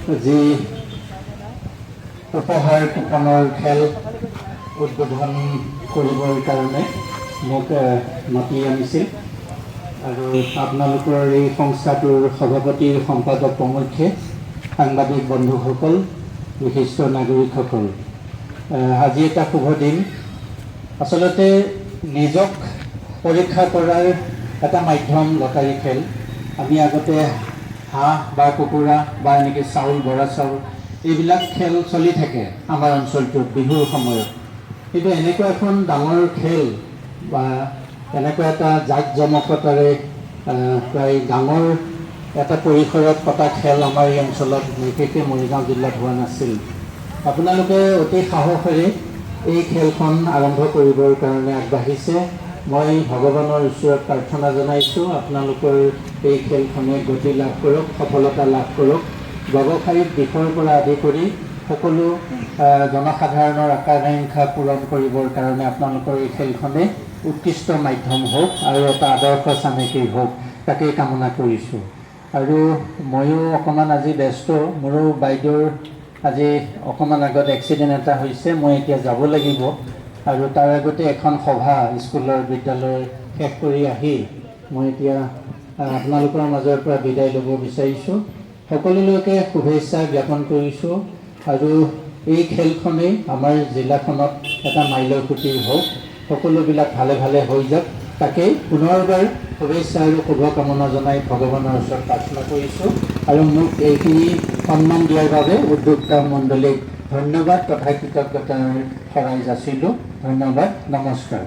যি উপহাৰ কুপনৰ খেল উদ্বোধন কৰিবৰ কাৰণে মোক মাতি আনিছিল আৰু আপোনালোকৰ এই সংস্থাটোৰ সভাপতি সম্পাদক প্ৰমুখ্যে সাংবাদিক বন্ধুসকল বিশিষ্ট নাগৰিকসকল আজি এটা শুভ দিন আচলতে নিজক পৰীক্ষা কৰাৰ এটা মাধ্যম লটাৰী খেল আমি আগতে হাঁহ বা কুকুৰা বা এনেকৈ চাউল বৰা চাউল এইবিলাক খেল চলি থাকে আমাৰ অঞ্চলটোত বিহুৰ সময়ত কিন্তু এনেকুৱা এখন ডাঙৰ খেল বা এনেকুৱা এটা জাক জমকতাৰে প্ৰায় ডাঙৰ এটা পৰিসৰত পতা খেল আমাৰ এই অঞ্চলত বিশেষকৈ মৰিগাঁও জিলাত হোৱা নাছিল আপোনালোকে অতি সাহসেৰে এই খেলখন আৰম্ভ কৰিবৰ কাৰণে আগবাঢ়িছে মই ভগৱানৰ ওচৰত প্ৰাৰ্থনা জনাইছোঁ আপোনালোকৰ এই খেলখনে গতি লাভ কৰক সফলতা লাভ কৰক ব্যৱসায়িক দিশৰ পৰা আদি কৰি সকলো জনসাধাৰণৰ আকাংক্ষা পূৰণ কৰিবৰ কাৰণে আপোনালোকৰ এই খেলখনে উৎকৃষ্ট মাধ্যম হওক আৰু এটা আদৰ্শ চানেকি হওক তাকেই কামনা কৰিছোঁ আৰু ময়ো অকণমান আজি ব্যস্ত মোৰো বাইদেউৰ আজি অকণমান আগত এক্সিডেণ্ট এটা হৈছে মই এতিয়া যাব লাগিব আৰু তাৰ আগতে এখন সভা স্কুলৰ বিদ্যালয়ৰ শেষ কৰি আহি মই এতিয়া আপোনালোকৰ মাজৰ পৰা বিদায় ল'ব বিচাৰিছোঁ সকলোলৈকে শুভেচ্ছা জ্ঞাপন কৰিছোঁ আৰু এই খেলখনেই আমাৰ জিলাখনত এটা মাইলৰ খুঁটি হওক সকলোবিলাক ভালে ভালে হৈ যাওক তাকেই পুনৰবাৰ শুভেচ্ছা আৰু শুভকামনা জনাই ভগৱানৰ ওচৰত প্ৰাৰ্থনা কৰিছোঁ আৰু মোক এইখিনি সন্মান দিয়াৰ বাবে উদ্যোক্তা মণ্ডলীক ধন্যবাদ তথা কৃতজ্ঞতাৰ শৰাই যাচিলোঁ ধন্যবাদ নমস্কাৰ